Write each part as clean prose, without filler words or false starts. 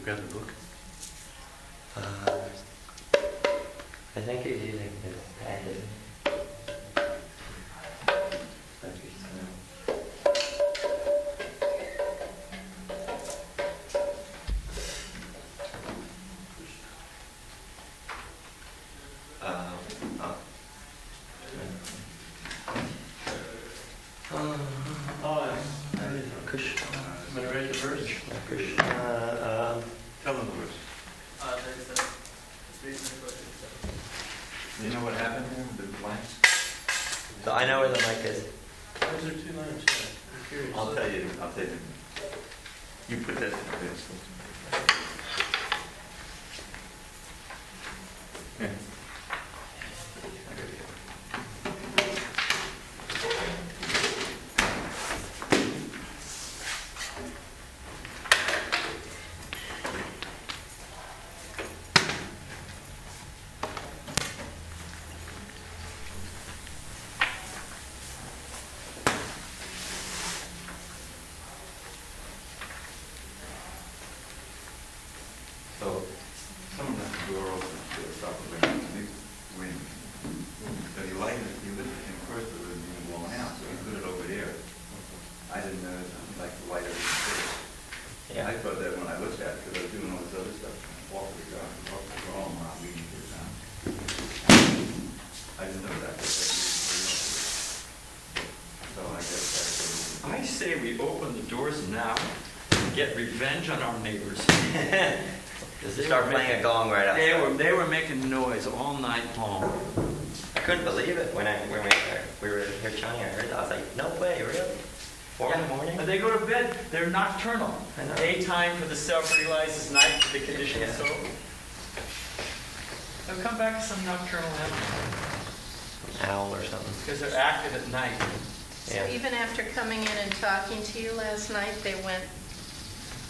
grab the book? I think he's using his packet. I'm going to read the verse. Tell them the verse. You know what happened here with the blanks? So I know where the mic is. Those are 2 lines. I'm curious. I'll tell you. You put that in the best. Yeah. So, someone left the door open to stop the wind. So he lighted it, of course it was being blown out, so he put it over there. I didn't know like the light over the Yeah. I thought that when I looked at it, because I was doing all this other stuff, walk to the garden, walk to the home, I'm reading it down. I didn't know that. So I guess I say we open the doors now and get revenge on our neighbors. Start playing a gong right outside. They were making noise all night long. I couldn't believe it when we were here chanting. I heard that. I was like, no way, really? 4 in the morning? They go to bed. They're nocturnal. I know. Daytime for the self-realized, night for the conditioned Yeah. soul. They'll come back to some nocturnal animal Owl or something. because they're active at night. So Yeah. even after coming in and talking to you last night, they went,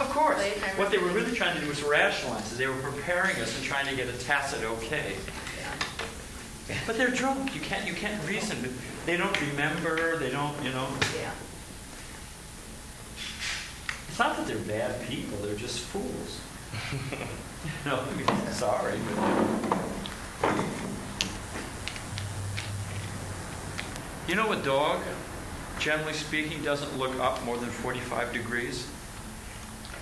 Of course. Late, I What they were remember. really trying to do was rationalize it. They were preparing us and trying to get a tacit okay. But they're drunk. You can't reason. They don't remember. They don't, yeah. It's not that they're bad people. They're just fools. Sorry. But you know, a dog, generally speaking, doesn't look up more than 45 degrees.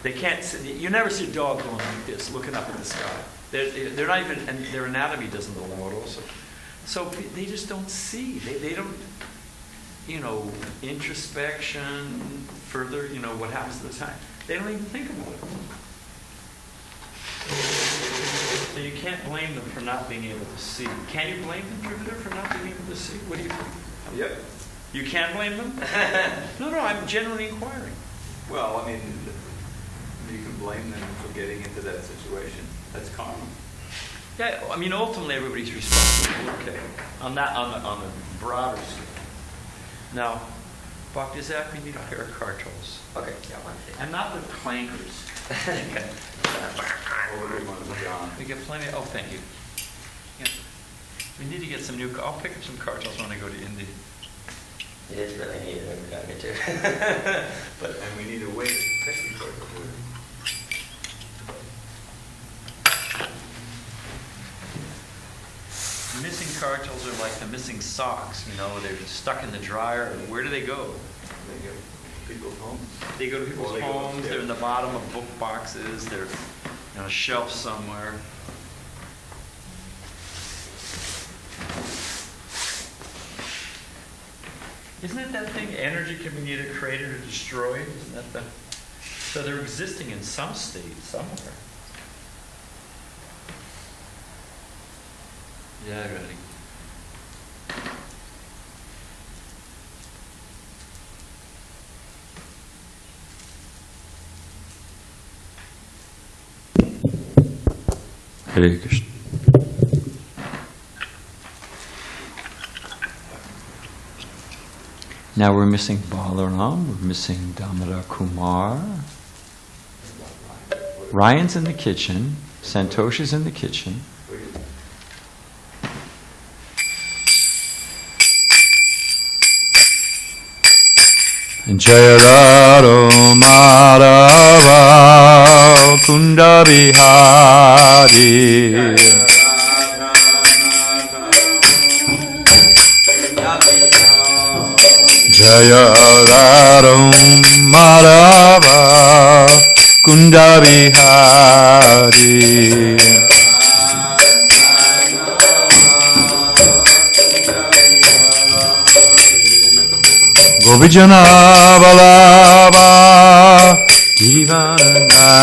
They can't see, you never see a dog going like this, looking up at the sky. They're not even, and their anatomy doesn't allow it also. So they just don't see. They don't, introspection, further, what happens to the time. They don't even think about it. So you can't blame them for not being able to see. Can you blame them, Jupiter, for not being able to see? What do you think? Yep. You can't blame them? No, I'm genuinely inquiring. Well, I mean, you can blame them for getting into that situation. That's karma. Yeah, I mean, ultimately everybody's responsible. Okay, on the broader scale. Now, Bhakti, does that mean you need a pair of cartels? Okay, yeah, one. And not the clankers. We get plenty. Oh, thank you. Yeah. We need to get some new. I'll pick up some cartels when I go to India. It is really needed every time you do. And we need a way to protect the cartels. Missing cartels are like the missing socks. They're stuck in the dryer. Where do they go? They go to people's homes. They go to people's Or they go homes. upstairs. They're in the bottom of book boxes. They're on a shelf somewhere. Isn't it that thing? Energy can be neither created or destroyed. Isn't that the? So they're existing in some state somewhere. Yeah, really. Hare Krishna. Now we're missing Balaram, we're missing Damodar Kumar. Ryan's in the kitchen, Santoshi's in the kitchen. Jaya Radha Madhava Kunda Bihari. Jaya Radha Madhava Kunda Bihari. Govijana Balava Divanari.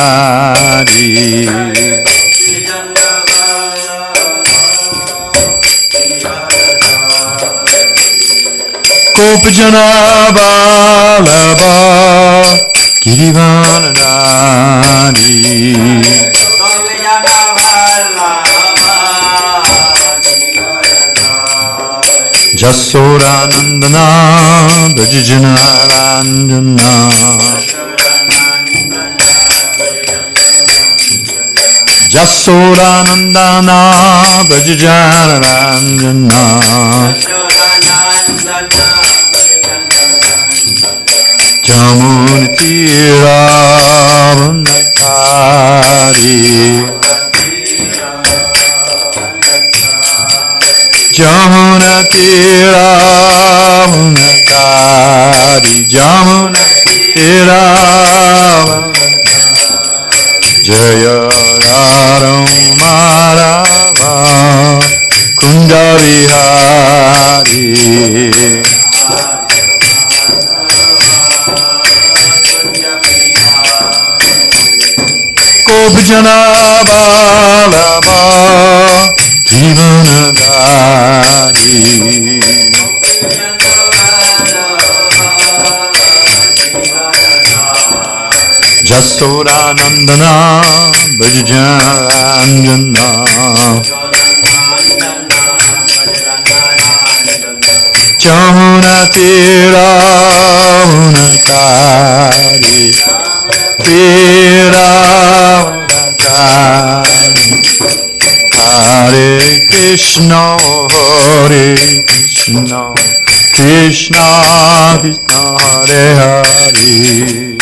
Gopijana Balava Girivanari. Jasora Nandana Brajajana Ranjana. Jasora Nandana Brajajana Ranjana. Jamuna Tira Vandakari. Jamuna Tira Vandakari. Jamuna Tira Vandakari. Jaya Radha Madhava Kunda Bihari. Gopijana Balava Jivanagari. Jasoda Nandana Brajanjana. Jamuna Tira Unakari. Tira Hare Krishna, Hare Krishna, Krishna Krishna, Hare Hare,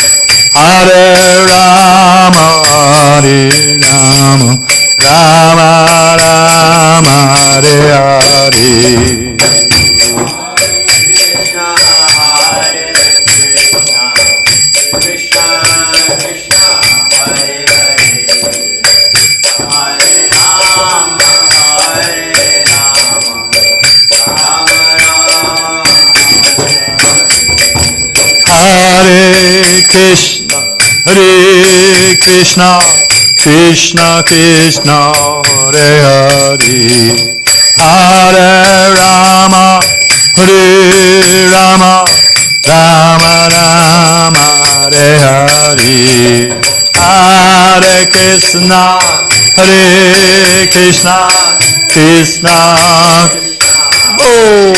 Hare Rama, Hare Rama, Rama Rama, Hare Hare. Hare Krishna, Hare Krishna, Krishna Krishna, Hare Hare, Hare Rama, Hare Rama, Rama Rama, Hare Hare, Hare Krishna, Hare Krishna, Krishna Krishna, oh.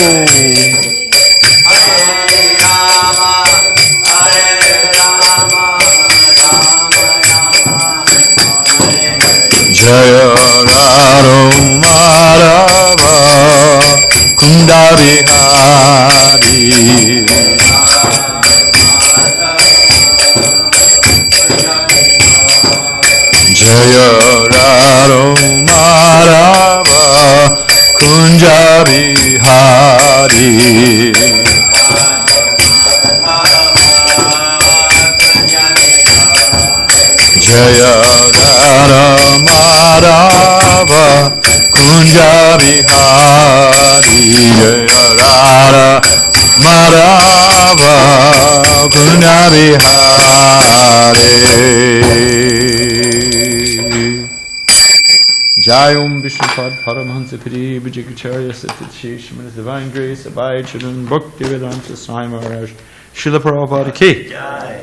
Jaya Radha Madhava Kunda Bihari. Jaya Radha Madhava Kunda Bihari. Jaya Radha Madhava Kunja Bihari. Jaya Radha Madhava Kunja Bihari. Jai Om Vishnupad Paramahansa Piri Vijayacharya Satishi Shrimad Divine Grace Abhay Charan Bhakti Vedanta Swami Maharaj Srila Prabhupada Ki,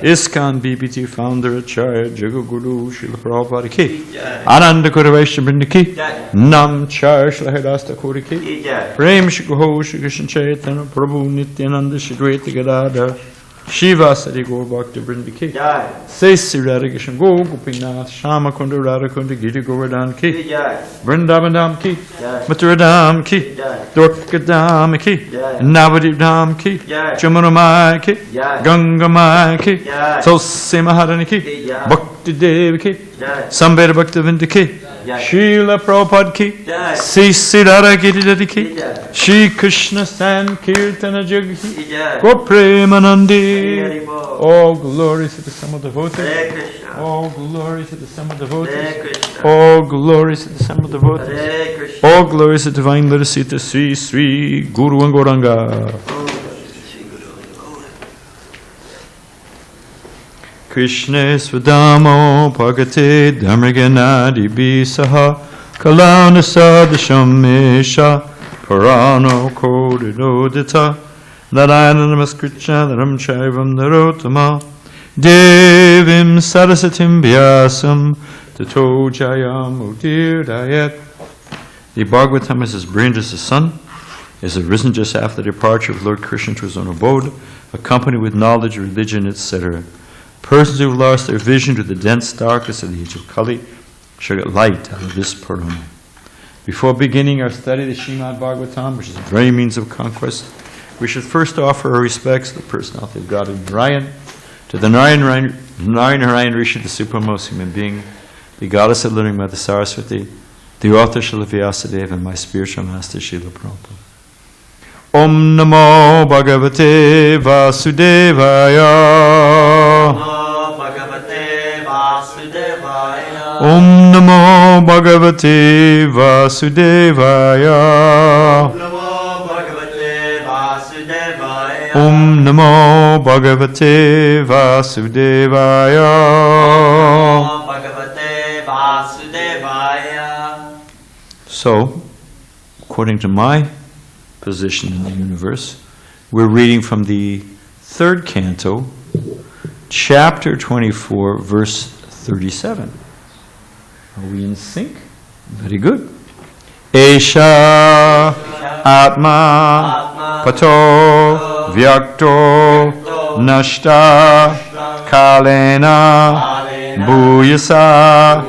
ISKCON BBT Founder Acharya Jagaguru Srila Prabhupada Ki, Ananda Kodavesha Brinda Ki, Nam Char Shlahadasta Kori Ki, Prem Shri Goho Shri Krishna Chaitanya Prabhu Nityananda Shri Dvaita Gadadhar Shiva Sari Gaur Bhakti Vrinda Ki Jai. Say Sri Radha Krishna Go Gopinath Shama Kunda Radha Kunda Giri Govardhan Ki Jai. Vrindavan Dham Ki Jai. Mathura Dham Ki Jai. Dwarka Dham Ki Jai. Navadip Dham Ki Jai. Jamuna Mai Ki Jai. Ganga Mai Ki Jai. Tulsi Maharani Ki Jai. Bhakti Devi Ki Jai. Sambheda Bhakti Vrinda Ki Jai. Srila Prabhupada Ki Jai. Sri Sri Radha Giridhari Ki Jai. Shri Krishna Sankirtana Jag Ki Jai. Go Premanandi. Hari Bol. All glory to the sum of devotees. Hare Krishna. All glory to the sum of devotees. Hare Krishna. All glory to the sum of devotees. Hare Krishna. All glory to divine literacy to Sri Sri Guru and Gauranga. Krishna Swadamo Bhagate Dhamraganadi Bisaha Kalana Sadasham Mesha Parano Kodidodita Narayana Namaskritcha Naram Shaivam Narotama Devim Sarasatim Vyasam Tato Jayam Udir Dayat. The Bhagavatam is as brilliant as the sun, is arisen just after the departure of Lord Krishna to his own abode, accompanied with knowledge, religion, etc. Persons who have lost their vision to the dense darkness of the age of Kali shall get light out of this Purana. Before beginning our study of the Srimad Bhagavatam, which is the very means of conquest, we should first offer our respects to the personality of God in Narayan, to the Narayan Rishi, the supremest human being, the goddess of living Mother Saraswati, the author Srila Vyasadeva, and my spiritual master Srila Prabhupada. Om Namo Bhagavate Vasudevaya. Om Namo Bhagavate Vasudevaya. Om Namo Bhagavate Vasudevaya. So, according to my position in the universe, we're reading from the 3rd canto, chapter 24, verse 37. Are we in sync? Very good. Esha Atma Pato Vyakto Nashta Kalena Bhuyasa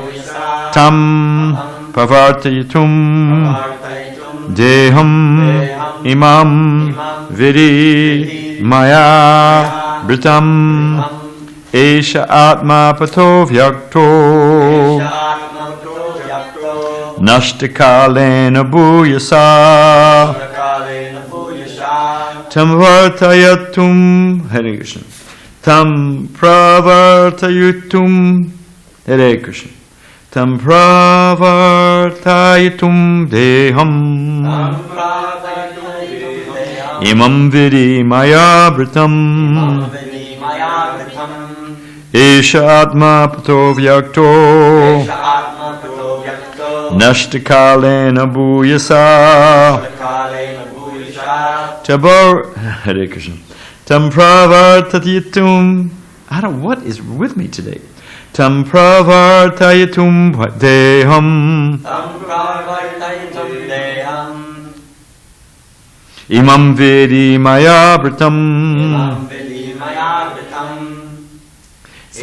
Tam Pavartayitum Deham Imam Vidi Maya Britam Esha Atma Pato Vyakto Nashtakalena Bhuyasa Tam Vartayatum Hare Krishna Tam Pravartayutum Hare Krishna Tam Pravartayatum Deham Imam Vidi Maya Britam Esha Atma Pato Vyakto Nashtakalena Bhuyasa Tabar Hare Krishna Tam Pravartayatum. I don't know what is with me today. Tam Pravartayatum Deham Imam Vidi Maya Britam. It's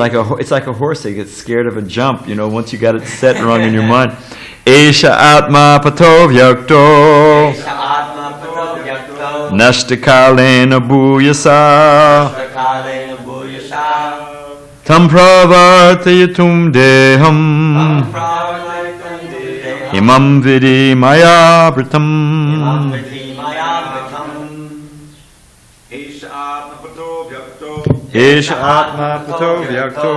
like a horse that gets scared of a jump, once you got it set wrong in your mind. Esha Atma Pato Vyakto Nashtakalena Bhuyasa Tam Pravartayatum Deham Imam Vidi Maya Britam. Esha Atma Pato Vyakto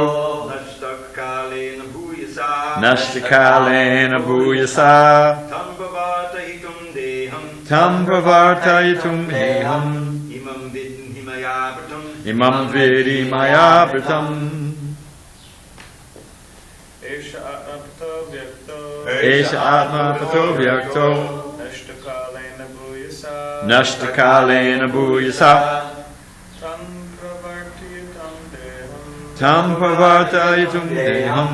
Nashtakalena Bhuyasa Tam Pravartayitum Deham Imam Vidi Maya Britam. Esha Atma Pato Vyakto. Esha Atma Pato Vyakto Nashtakalena Bhuyasa. Nashtakalena Bhuyasa Tam Pravartayitum Deham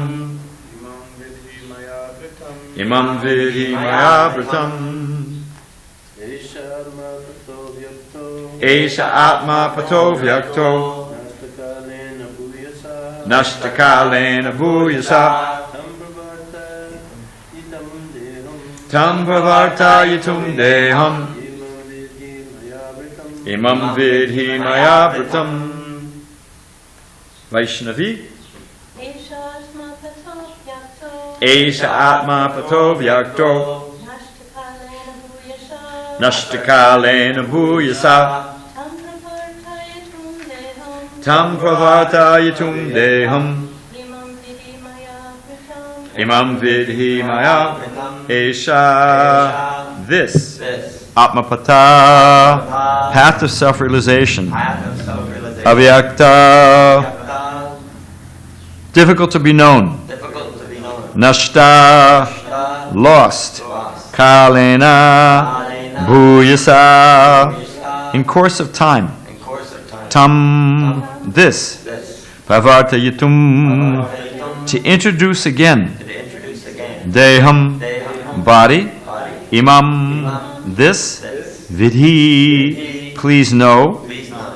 Imam Vidi Maya Britam. Esha Atma Pato Vyakto Nashtakalena bhuyasa Tam pravartayitum deham Imam vidhi maya vratam. Vaishnavi Esha atma pato vyakto Nashtakalena bhuyasa Tam pravartayitum deham Imam vidhi maya Esha. This Atmapata, path of self-realization, avyakta, difficult to be known, nashta, lost, kalena, bhuyasa, in course of time, tam, this, pavartayitum, to introduce again, deham, body, imam, this, vidhi, please know,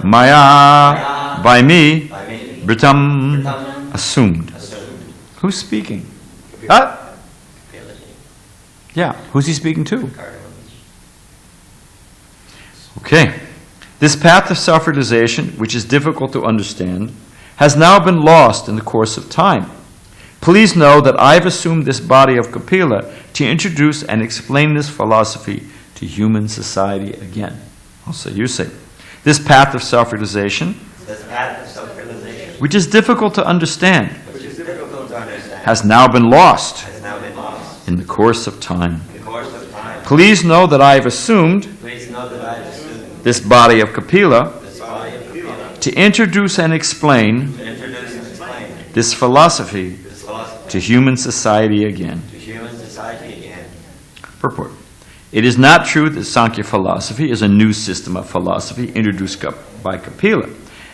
maya, by me, britam, assumed. Who's speaking? Yeah, who's he speaking to? Okay. This path of self-realization, which is difficult to understand, has now been lost in the course of time. Please know that I have assumed this body of Kapila to introduce and explain this philosophy to human society again. Also, you say, this path of self-realization, which is difficult to understand, has now been lost in the course of time. Please know that I have assumed this body of Kapila to introduce and explain this philosophy to human society again. Purport. It is not true that Sankhya philosophy is a new system of philosophy introduced by Kapila,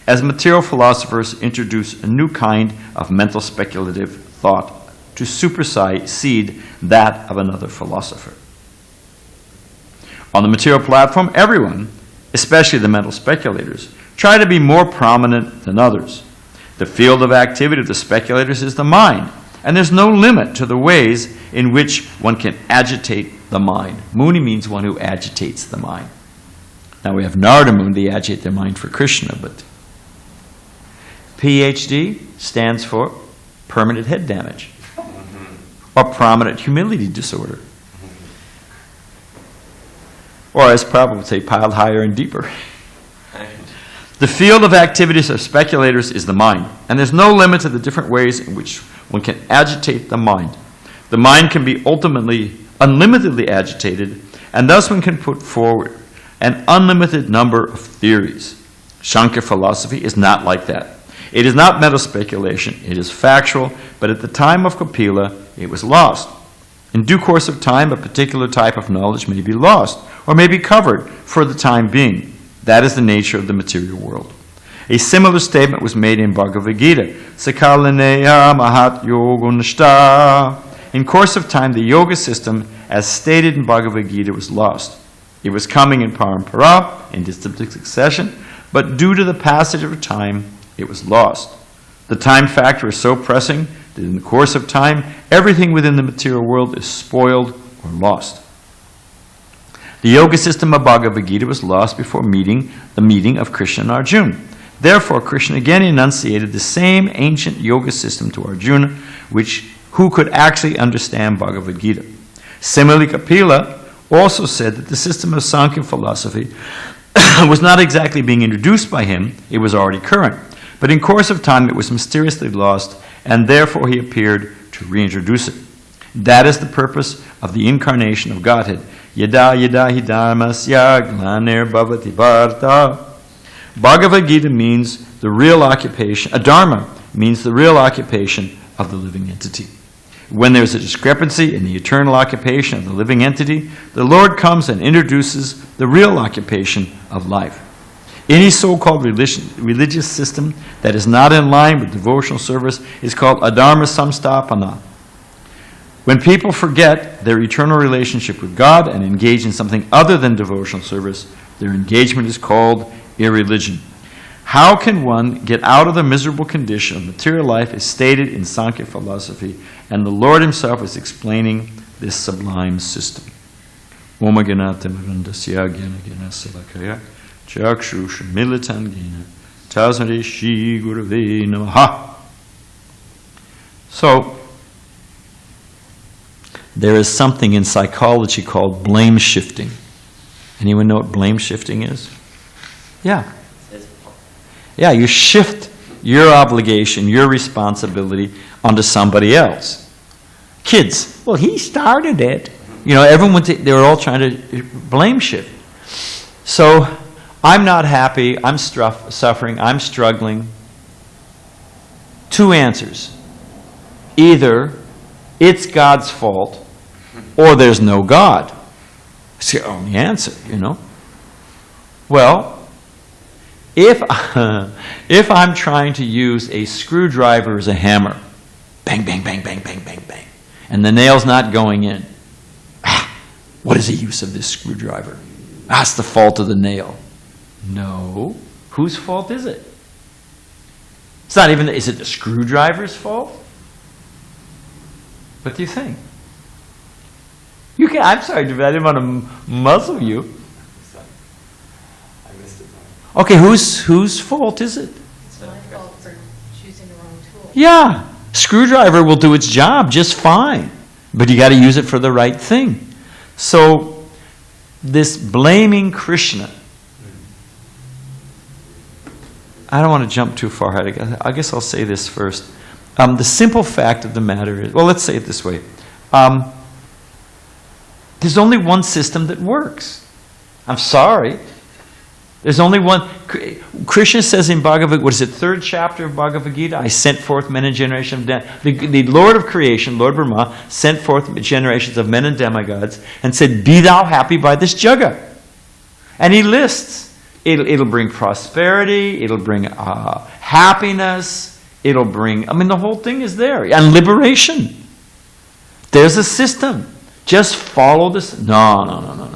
as material philosophers introduce a new kind of mental speculative thought to supersede that of another philosopher. On the material platform, everyone, especially the mental speculators, try to be more prominent than others. The field of activity of the speculators is the mind, and there's no limit to the ways in which one can agitate the mind. Muni means one who agitates the mind. Now we have Narada Muni, they agitate their mind for Krishna, but PhD stands for permanent head damage, or prominent humility disorder. Or as Prabhupada would say, piled higher and deeper. The field of activities of speculators is the mind, and there's no limit to the different ways in which one can agitate the mind. The mind can be ultimately unlimitedly agitated, and thus one can put forward an unlimited number of theories. Sankhya philosophy is not like that. It is not mental speculation, it is factual, but at the time of Kapila, it was lost. In due course of time, a particular type of knowledge may be lost, or may be covered for the time being. That is the nature of the material world. A similar statement was made in Bhagavad Gita, Sakalaneya Mahat Yogunashta. In course of time, the yoga system, as stated in Bhagavad Gita, was lost. It was coming in parampara, in distant succession, but due to the passage of time, it was lost. The time factor is so pressing that in the course of time, everything within the material world is spoiled or lost. The yoga system of Bhagavad Gita was lost before the meeting of Krishna and Arjuna. Therefore, Krishna again enunciated the same ancient yoga system to Arjuna, who could actually understand Bhagavad Gita. Similarly, Kapila also said that the system of Sankhya philosophy was not exactly being introduced by him, it was already current. But in course of time, it was mysteriously lost, and therefore he appeared to reintroduce it. That is the purpose of the incarnation of Godhead. Yada yada hi dharmasya glanir bhavati bharata. Bhagavad Gita means the real occupation, dharma means the real occupation of the living entity. When there's a discrepancy in the eternal occupation of the living entity, the Lord comes and introduces the real occupation of life. Any so-called religious system that is not in line with devotional service is called adharma samstapana. When people forget their eternal relationship with God and engage in something other than devotional service, their engagement is called irreligion. How can one get out of the miserable condition of material life as stated in Sankhya philosophy? And the Lord himself is explaining this sublime system. Om Ganata Marandasya Gyana Gyana Salakaya Chakshusha Militan Gyana Tasmade Shri Gurave Namaha. So, there is something in psychology called blame shifting. Anyone know what blame shifting is? Yeah. Yeah, you shift your obligation, your responsibility onto somebody else. Kids, well, he started it. You know, everyone, they were all trying to blame shift. So, I'm not happy, I'm suffering, I'm struggling. Two answers. Either it's God's fault, or there's no God. It's the only answer, you know. Well, if I'm trying to use a screwdriver as a hammer, bang, bang, bang, bang, bang, bang, bang, and the nail's not going in, what is the use of this screwdriver? That's the fault of the nail. No. Whose fault is it? It's not even, is it the screwdriver's fault? What do you think? You can. I'm sorry, David, I didn't want to muzzle you. I missed it. Okay, whose fault is it? It's my fault for choosing the wrong tool. Yeah, screwdriver will do its job just fine, but you got to use it for the right thing. So, this blaming Krishna. I don't want to jump too far ahead. I guess I'll say this first. The simple fact of the matter is, well, let's say it this way. There's only one system that works. I'm sorry. There's only one. Krishna says in Bhagavad, what is it, 3rd chapter of Bhagavad Gita? I sent forth men and generations of the Lord of creation, Lord Brahma, sent forth generations of men and demigods and said, be thou happy by this jagat. And he lists. It'll bring prosperity. It'll bring happiness. It'll bring, I mean, the whole thing is there. And liberation. There's a system. Just follow this. No.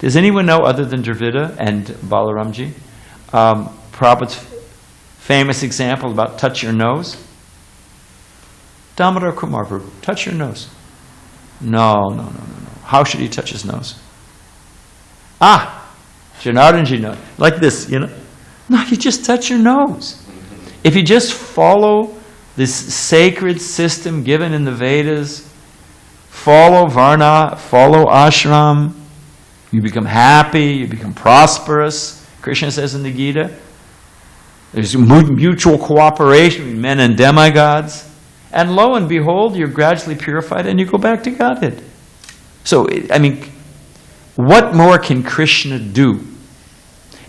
Does anyone know, other than Dravida and Balaramji, Prabhupada's famous example about touch your nose? Damodar Kumar Prabhu, touch your nose. No. How should he touch his nose? Janardanji knows. Like this, you know. No, you just touch your nose. If you just follow this sacred system given in the Vedas, follow Varna, follow ashram, you become happy, you become prosperous. Krishna says in the Gita, there's mutual cooperation between men and demigods. And lo and behold, you're gradually purified and you go back to Godhead. So, I mean, what more can Krishna do?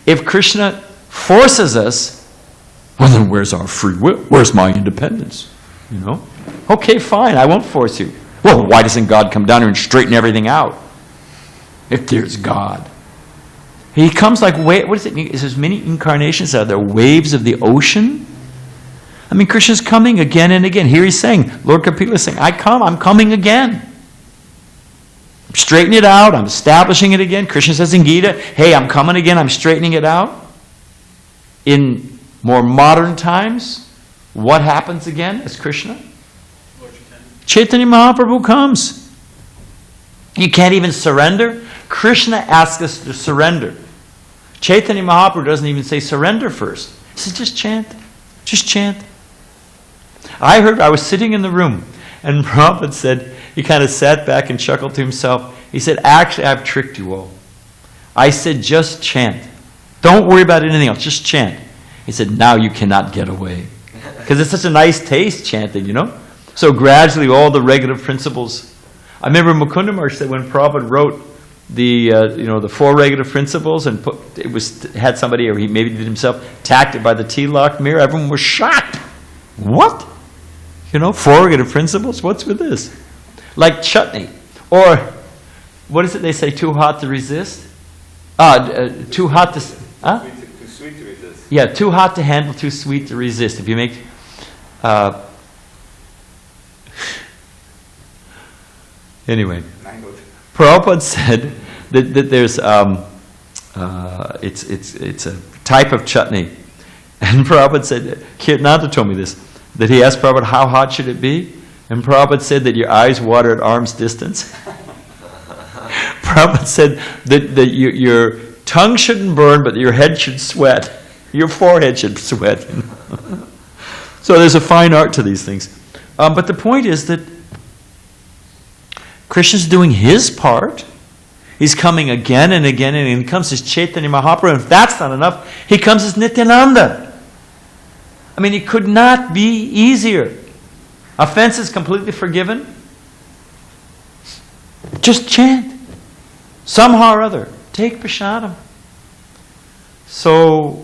If Krishna forces us, well, then where's our free will? Where's my independence? You know? Okay, fine, I won't force you. Well, why doesn't God come down here and straighten everything out? If there's God. He comes like, what is it? There's many incarnations out there, waves of the ocean. I mean, Krishna's coming again and again. Here he's saying, Lord Kapila is saying, I'm coming again. I'm straightening it out, I'm establishing it again. Krishna says in Gita, hey, I'm coming again, I'm straightening it out. In more modern times, what happens again as Krishna? Chaitanya Mahaprabhu comes. You can't even surrender. Krishna asks us to surrender. Chaitanya Mahaprabhu doesn't even say surrender first. He says, just chant. Just chant. I was sitting in the room, and Prabhupada said, he kind of sat back and chuckled to himself. He said, actually, I've tricked you all. I said, just chant. Don't worry about anything else. Just chant. He said, now you cannot get away. Because it's such a nice taste chanting, you know. So gradually, all the regulative principles. I remember Mukunda Maharaj said when Prabhupada wrote the 4 regulative principles and had somebody, or he maybe did himself, tacked it by the T-lock mirror, everyone was shocked. What? 4 regulative principles? What's with this? Like chutney. Or, what is it they say, too hot to resist? Too hot to... Huh? Too sweet to resist. Yeah, too hot to handle, too sweet to resist. If you make... Anyway, Prabhupada said that there's it's a type of chutney And Prabhupada said, Kirtananda told me this, that he asked Prabhupada, how hot should it be? And Prabhupada said that your eyes water at arm's distance. Prabhupada said that your tongue shouldn't burn, but your head should sweat. Your forehead should sweat. So there's a fine art to these things. But the point is that Krishna's doing his part. He's coming again and again, and he comes as Chaitanya Mahaprabhu. And if that's not enough, he comes as Nityananda. I mean, it could not be easier. Offense is completely forgiven. Just chant. Somehow or other. Take prasadam. So,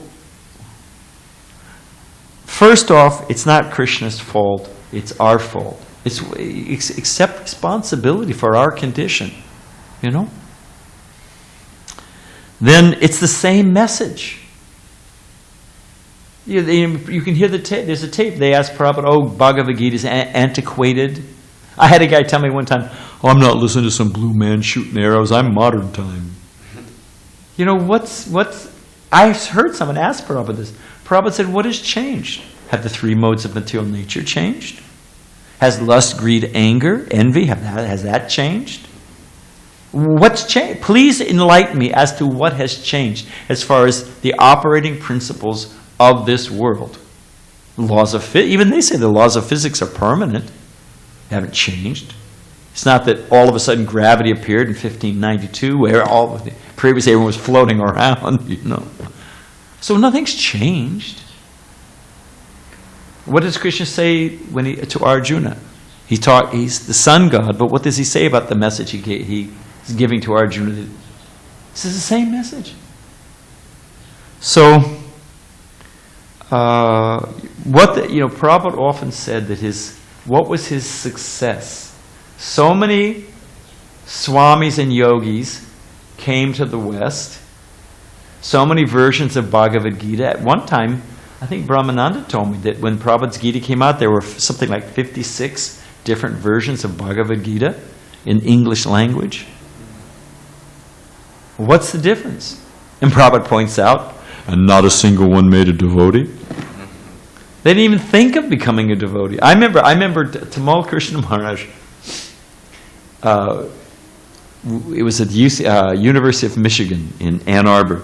first off, it's not Krishna's fault. It's our fault. It's accept responsibility for our condition. You know? Then it's the same message. You can hear the tape. There's a tape. They asked Prabhupada, oh, Bhagavad Gita is antiquated. I had a guy tell me one time, oh, I'm not listening to some blue man shooting arrows. I'm modern time. You know, I heard someone ask Prabhupada this. Prabhupada said, what has changed? Have the three modes of material nature changed? Has lust, greed, anger, envy, has that changed? What's changed? Please enlighten me as to what has changed as far as the operating principles of this world. Laws of even they say the laws of physics are permanent. They haven't changed. It's not that all of a sudden gravity appeared in 1592 where previously everyone was floating around, you know. So nothing's changed. What does Krishna say to Arjuna? He's the sun god, but what does he say about the message he's giving to Arjuna? This is the same message. So, Prabhupada often said that what was his success? So many swamis and yogis came to the West. So many versions of Bhagavad Gita. At one time, I think Brahmananda told me that when Prabhupada's Gita came out, there were something like 56 different versions of Bhagavad Gita in English language. What's the difference? And Prabhupada points out, and not a single one made a devotee. They didn't even think of becoming a devotee. I remember Tamal Krishna Maharaj. It was at the University of Michigan in Ann Arbor,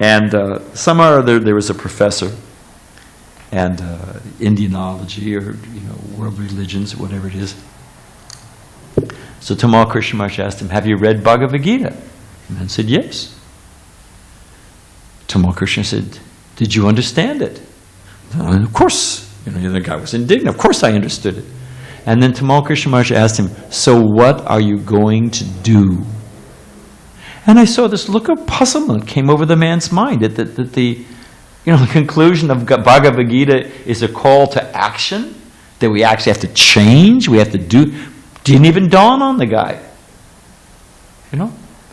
and somehow or other there was a professor, and Indianology or world religions, whatever it is. So Tamal Krishna Maharaj asked him, "Have you read Bhagavad Gita?" The man said, "Yes." Tamal Krishna said, "Did you understand it?" And of course, the guy was indignant. Of course I understood it. And then Tamal Krishna Maharaj asked him, "So what are you going to do?" And I saw this look of puzzlement came over the man's mind. That the conclusion of Bhagavad Gita is a call to action, that we actually have to change, we have to do. Didn't even dawn on the guy.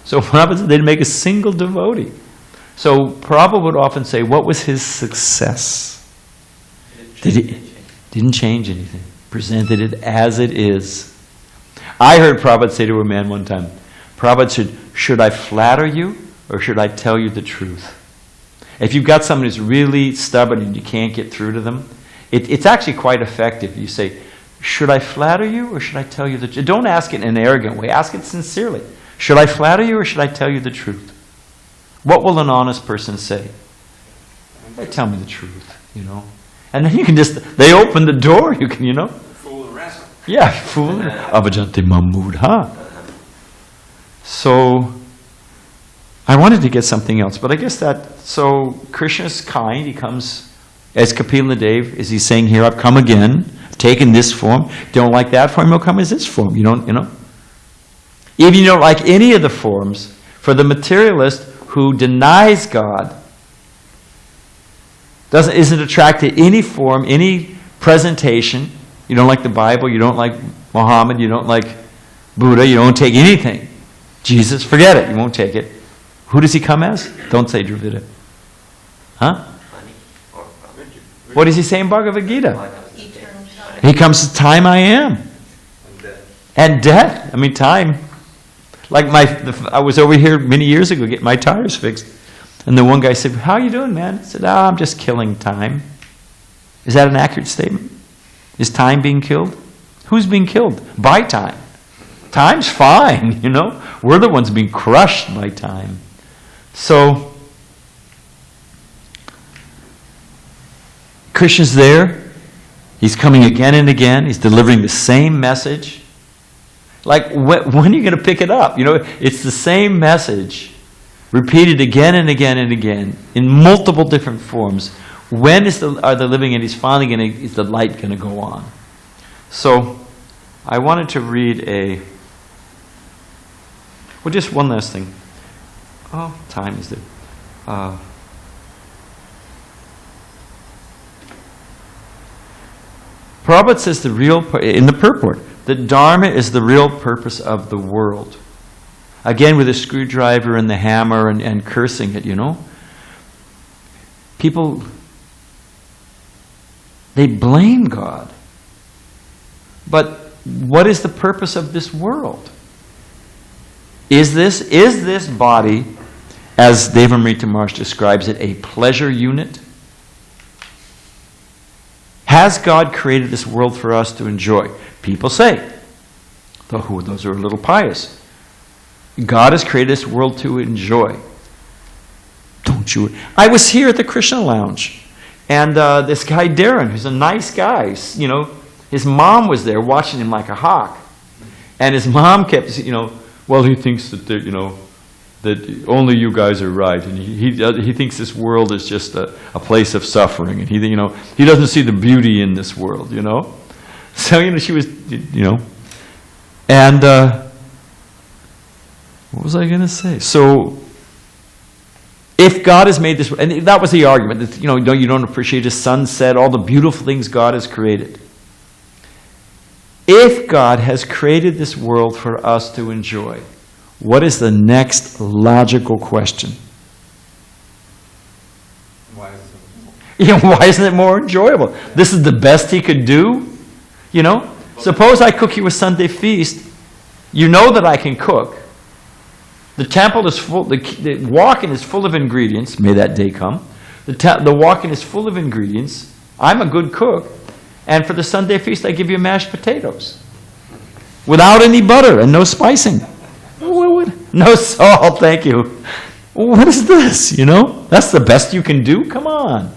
So Prabhupada said they didn't make a single devotee. So Prabhupada would often say, what was his success? Didn't change anything. Presented it as it is. I heard Prabhupada say to a man one time, Prabhupada said, should I flatter you or should I tell you the truth? If you've got someone who's really stubborn and you can't get through to them, it's actually quite effective. You say, should I flatter you or should I tell you the truth? Don't ask it in an arrogant way. Ask it sincerely. Should I flatter you or should I tell you the truth? What will an honest person say? Tell me the truth, And then you can they open the door, you can, Fool the rest. Yeah, fool. Avajanti Mahmudha. So, I wanted to get something else, but I guess so Krishna's kind, he comes, as Kapila Dev, is he saying here, I've come again, I've taken this form, don't like that form, he'll come as this form, Even you don't like any of the forms, for the materialist who denies God, isn't attracted to any form, any presentation. You don't like the Bible, you don't like Muhammad, you don't like Buddha, you don't take anything. Jesus, forget it, you won't take it. Who does he come as? Don't say Dravida. Huh? What does he say in Bhagavad Gita? He comes as time I am. And death. I mean, time. Like I was over here many years ago getting my tires fixed. And the one guy said, how are you doing, man? I said, I'm just killing time. Is that an accurate statement? Is time being killed? Who's being killed? By time. Time's fine, you know. We're the ones being crushed by time. So, Krishna's there. He's coming again and again. He's delivering the same message. Like, when are you going to pick it up? You know, it's the same message, repeated again and again and again, in multiple different forms. When are the living entities finally is the light going to go on? So, I wanted to read just one last thing. Oh, time is there. Prabhupada says in the purport, that Dharma is the real purpose of the world. Again, with a screwdriver and the hammer and cursing it, you know. People, they blame God. But what is the purpose of this world? Is this body, as Devamrita Maharaj describes it, a pleasure unit? Has God created this world for us to enjoy? People say, those are a little pious, God has created this world to enjoy. Don't you? I was here at the Krishna Lounge, and this guy Darren, who's a nice guy, you know, his mom was there watching him like a hawk, and his mom kept, you know, well, he thinks that you know, that only you guys are right, and he thinks this world is just a place of suffering, and he doesn't see the beauty in this world, you know. So, you know, she was, you know, and what was I going to say? So, if God has made this, and that was the argument, that, you know, you don't appreciate the sunset, all the beautiful things God has created. If God has created this world for us to enjoy, what is the next logical question? Why is it? You know, why isn't it more enjoyable? This is the best he could do. You know, suppose I cook you a Sunday feast. You know that I can cook. The temple is full. The walk-in is full of ingredients. May that day come. The walk-in is full of ingredients. I'm a good cook, and for the Sunday feast, I give you mashed potatoes without any butter and no spicing. No salt, thank you. What is this, you know? That's the best you can do? Come on.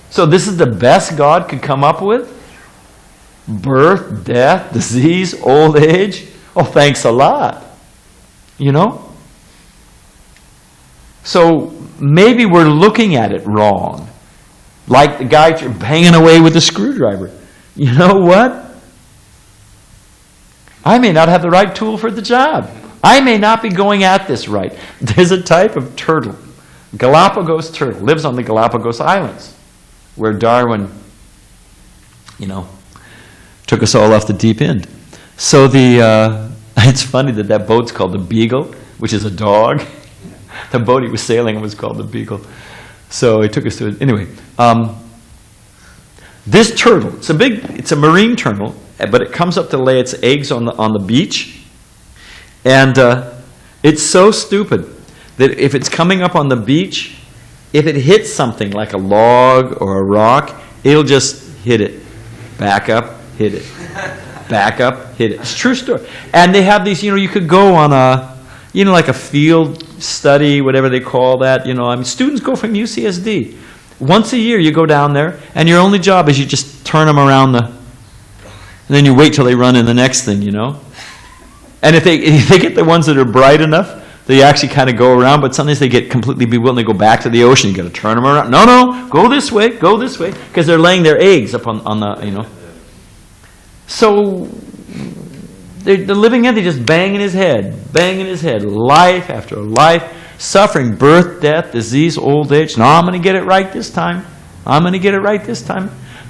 So this is the best God could come up with? Birth, death, disease, old age? Oh, thanks a lot. You know? So maybe we're looking at it wrong. Like the guy banging away with the screwdriver. You know what? I may not have the right tool for the job. I may not be going at this right. There's a type of turtle, Galapagos turtle, lives on the Galapagos Islands, where Darwin, you know, took us all off the deep end. So it's funny that boat's called the Beagle, which is a dog. The boat he was sailing was called the Beagle. So he took us to it. Anyway, this turtle, it's a marine turtle, but it comes up to lay its eggs on the beach. And it's so stupid that if it's coming up on the beach, if it hits something like a log or a rock, it'll just hit it. Back up, hit it. Back up, hit it. It's a true story. And they have these, you know, you could go on like a field study, whatever they call that. You know, I mean, students go from UCSD. Once a year you go down there, and your only job is you just turn them around and then you wait till they run in the next thing, you know. And if they get the ones that are bright enough, they actually kind of go around, but sometimes they get completely bewildered and they go back to the ocean. You got to turn them around. No, go this way, because they're laying their eggs up on the, you know. So the living entity just banging his head, life after life, suffering, birth, death, disease, old age. No, I'm going to get it right this time. I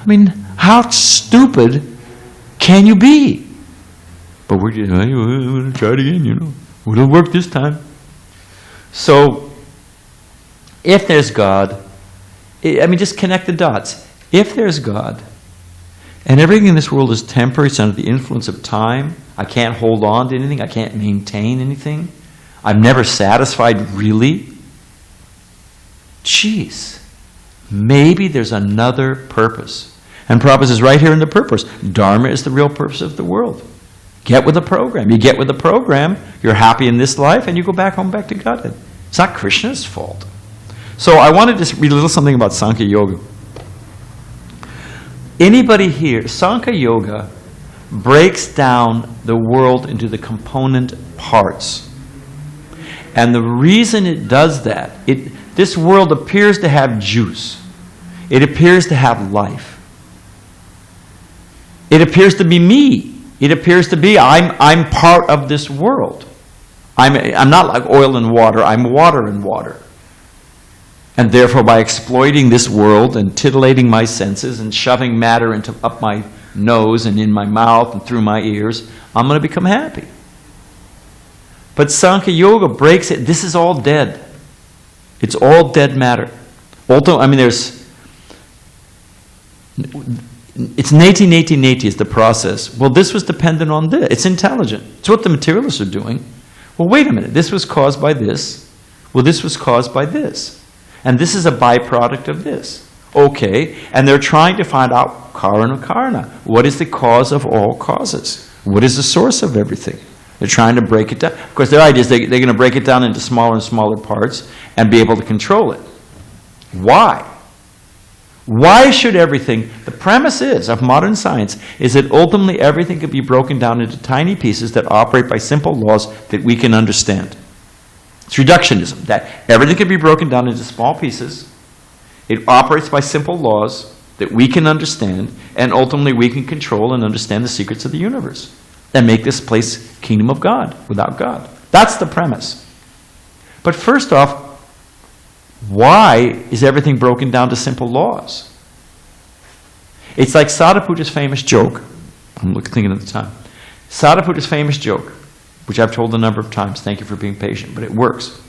mean, how stupid can you be? But we're just, we're going to try it again, you know. It'll work this time. So, if there's God, I mean, just connect the dots. If there's God, and everything in this world is temporary, it's under the influence of time, I can't hold on to anything, I can't maintain anything, I'm never satisfied really, geez, maybe there's another purpose. And Prabhupada says right here in the purpose, Dharma is the real purpose of the world. Get with the program. You get with the program, you're happy in this life, and you go back home, back to Godhead. It's not Krishna's fault. So I wanted to read a little something about Sankhya Yoga. Anybody here, Sankhya Yoga breaks down the world into the component parts. And the reason it does that, this world appears to have juice. It appears to have life. It appears to be me. It appears to be I'm part of this world. I'm not like oil and water, I'm water and water. And therefore by exploiting this world and titillating my senses and shoving matter up my nose and in my mouth and through my ears, I'm going to become happy. But Sankhya Yoga breaks it. This is all dead. It's all dead matter. It's neti is the process. Well, this was dependent on this. It's intelligent. It's what the materialists are doing. Well, wait a minute. This was caused by this. Well, this was caused by this. And this is a byproduct of this. Okay. And they're trying to find out karana. What is the cause of all causes? What is the source of everything? They're trying to break it down. Of course, their idea is they're going to break it down into smaller and smaller parts and be able to control it. Why? Why should everything, the premise of modern science, is that ultimately everything can be broken down into tiny pieces that operate by simple laws that we can understand. It's reductionism, that everything can be broken down into small pieces, it operates by simple laws that we can understand, and ultimately we can control and understand the secrets of the universe, and make this place kingdom of God, without God. That's the premise. But first off, why is everything broken down to simple laws? It's like Sadhaputa's famous joke. I'm thinking at the time. Sadhaputa's famous joke, which I've told a number of times. Thank you for being patient, but it works.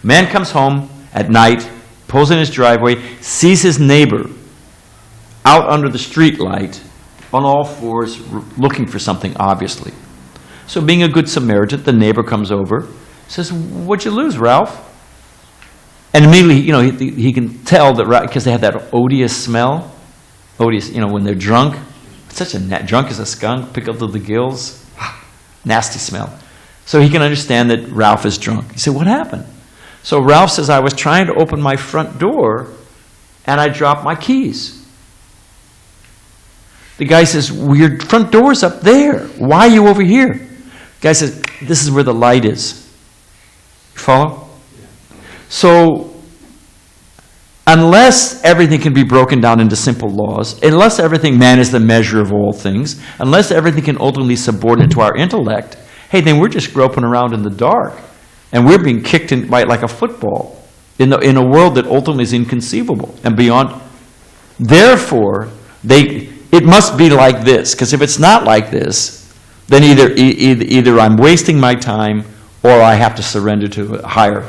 Man comes home at night, pulls in his driveway, sees his neighbor out under the street light, on all fours, looking for something, obviously. So being a good Samaritan, the neighbor comes over, says, "What'd you lose, Ralph?" And immediately, he can tell that, because they have that odious smell. Odious, when they're drunk. It's such a drunk as a skunk, pickled to the gills. Nasty smell. So he can understand that Ralph is drunk. He said, "What happened?" So Ralph says, "I was trying to open my front door, and I dropped my keys." The guy says, "Well, your front door's up there. Why are you over here?" The guy says, "This is where the light is." You follow? So, unless everything can be broken down into simple laws, unless everything man is the measure of all things, unless everything can ultimately subordinate to our intellect, hey, then we're just groping around in the dark, and we're being kicked in by like a football in a world that ultimately is inconceivable and beyond. Therefore, it must be like this, because if it's not like this, then either I'm wasting my time or I have to surrender to a higher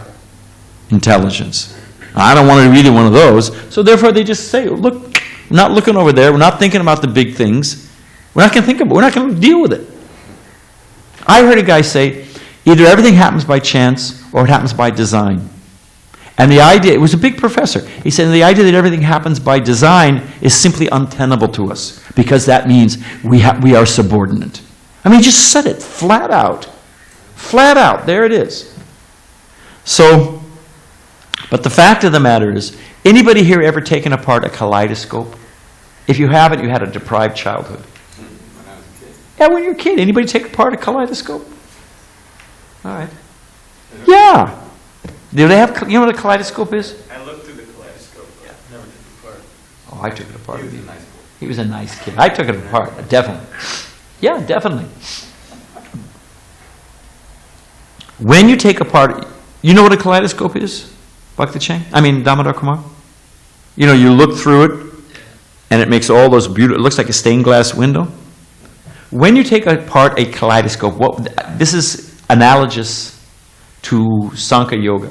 intelligence. I don't want to be either one of those, so therefore they just say, "Look, we're not looking over there, we're not thinking about the big things, we're not going to think about it, we're not going to deal with it." I heard a guy say, either everything happens by chance or it happens by design. And the idea, it was a big professor, he said the idea that everything happens by design is simply untenable to us, because that means we are subordinate. I mean, he just said it flat out. Flat out, there it is. So, but the fact of the matter is, anybody here ever taken apart a kaleidoscope? If you haven't, you had a deprived childhood. When I was a kid. Yeah, when you're a kid. Anybody take apart a kaleidoscope? All right. Yeah. Do they have, you know what a kaleidoscope is? I looked through the kaleidoscope, but never took it apart. Oh, I took it apart. He was a nice boy. He was a nice kid. I took it apart, definitely. Yeah, definitely. When you take apart, you know what a kaleidoscope is? Bhakti Chang? Damodar Kumar? You look through it, and it makes all those beautiful, it looks like a stained glass window. When you take apart a kaleidoscope, this is analogous to Sankhya Yoga.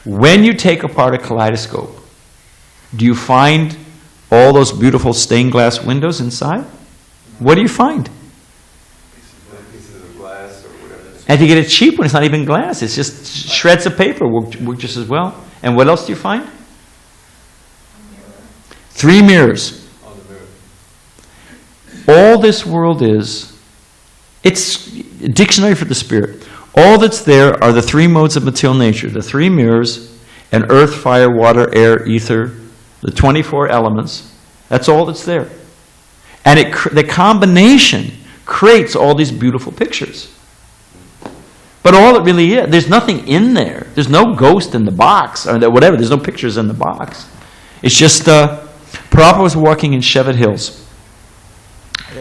When you take apart a kaleidoscope, do you find all those beautiful stained glass windows inside? What do you find? Pieces of glass or whatever. And if you get a cheap one, it's not even glass. It's just shreds of paper work just as well. And what else do you find? 3 mirrors. On the mirror. All this world is, it's a dictionary for the spirit. All that's there are the 3 modes of material nature, the 3 mirrors, and earth, fire, water, air, ether, the 24 elements. That's all that's there. And the combination creates all these beautiful pictures. But all it really is, there's nothing in there. There's no ghost in the box, or whatever. There's no pictures in the box. It's just, Prabhupada was walking in Shevet Hills,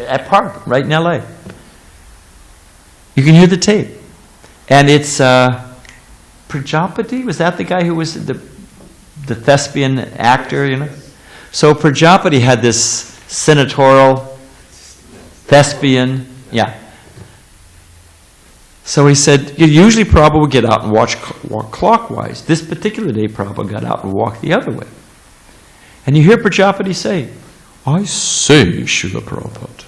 at park, right in LA. You can hear the tape. And it's Prajapati, was that the guy who was the thespian actor, you know? So Prajapati had this senatorial thespian, yeah. So he said, usually Prabhupada would get out and walk clockwise. This particular day, Prabhupada got out and walked the other way. And you hear Prajapati say, I say, Srila Prabhupada,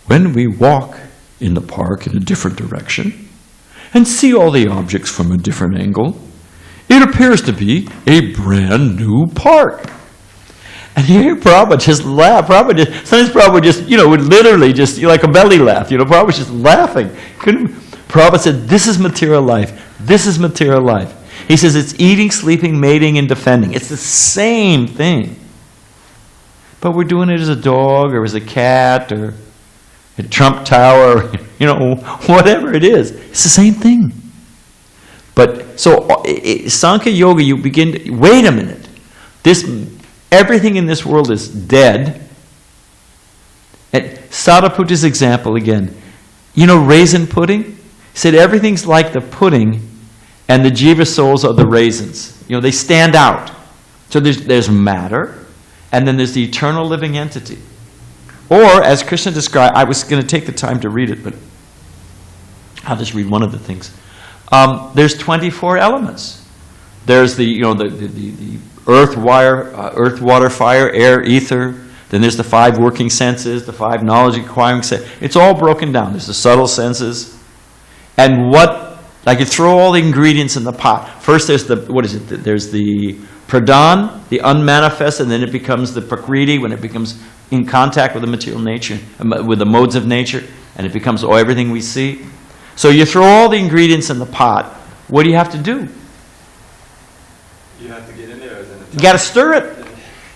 when we walk in the park in a different direction and see all the objects from a different angle, it appears to be a brand new park. And you hear Prabhupada just laugh. Sometimes Prabhupada just, would literally just, like a belly laugh. Prabhupada was just laughing. Prabhupada said, this is material life. This is material life. He says it's eating, sleeping, mating, and defending. It's the same thing. But we're doing it as a dog or as a cat or a Trump Tower, whatever it is. It's the same thing. But, so, Sankhya Yoga, you begin to, wait a minute. Everything in this world is dead. And Sadhaputa's example again. Raisin pudding? He said everything's like the pudding and the jiva souls are the raisins. They stand out. So there's matter and then there's the eternal living entity. Or, as Krishna described, I was going to take the time to read it, but I'll just read one of the things. There's 24 elements. There's the earth, water, fire, air, ether. Then there's the 5 working senses, the 5 knowledge acquiring senses. It's all broken down. There's the subtle senses. And like you throw all the ingredients in the pot. First there's there's the pradhan, the unmanifest, and then it becomes the prakriti when it becomes in contact with the material nature, with the modes of nature, and it becomes everything we see. So you throw all the ingredients in the pot. What do you have to do? You have to get in there. You got to stir it.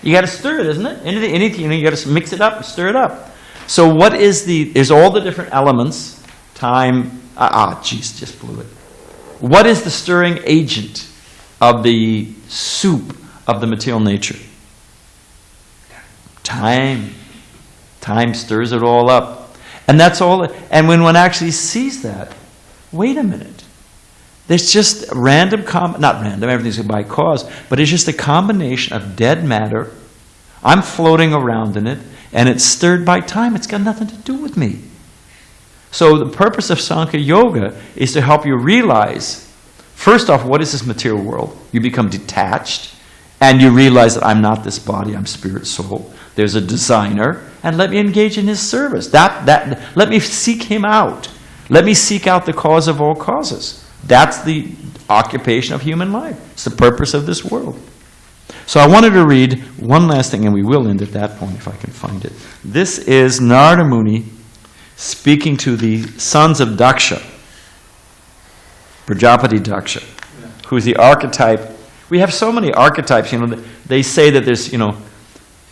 You got to stir it, isn't it? Anything, you got to mix it up and stir it up. So there's all the different elements, time, just blew it. What is the stirring agent of the soup of the material nature? Time. Time stirs it all up. And that's all. And when one actually sees that, wait a minute. There's just not random, everything's by cause, but it's just a combination of dead matter. I'm floating around in it, and it's stirred by time. It's got nothing to do with me. So the purpose of Sankhya Yoga is to help you realize, first off, what is this material world? You become detached, and you realize that I'm not this body, I'm spirit, soul. There's a designer, and let me engage in his service. Let me seek him out. Let me seek out the cause of all causes. That's the occupation of human life. It's the purpose of this world. So I wanted to read one last thing, and we will end at that point if I can find it. This is Narada Muni speaking to the sons of Daksha, Prajapati Daksha, who's the archetype. We have so many archetypes. They say that there's, in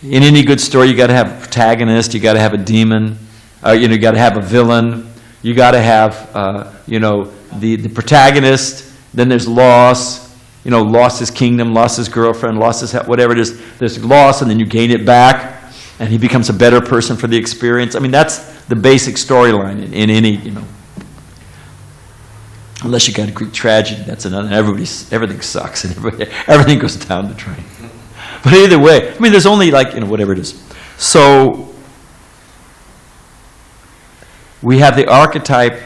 any good story, you got to have a protagonist, you got to have a demon, you got to have a villain, you got to have, the protagonist. Then there's loss. Lost his kingdom, lost his girlfriend, lost his whatever it is. There's loss, and then you gain it back, and he becomes a better person for the experience. I mean, that's the basic storyline in any, Unless you got a Greek tragedy, that's another. Everything sucks, and everything goes down the drain. But either way, I mean, there's only whatever it is. So we have the archetype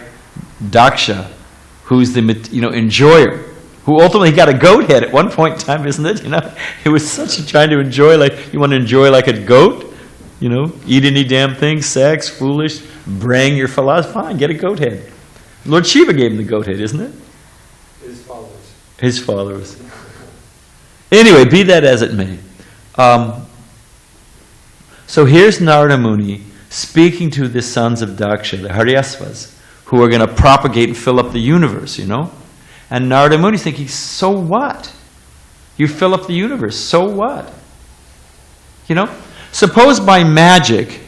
Daksha, who's the enjoyer, who ultimately got a goat head at one point in time, isn't it? It was such a trying to enjoy, you want to enjoy like a goat, eat any damn thing, sex, foolish, bring your philosophy, fine, get a goat head. Lord Shiva gave him the goat head, isn't it? His followers. His followers. Anyway, be that as it may. So here's Narada Muni speaking to the sons of Daksha, the Haryasvas, who are going to propagate and fill up the universe, you know? And Narada Muni's thinking, so what? You fill up the universe, so what? You know? Suppose by magic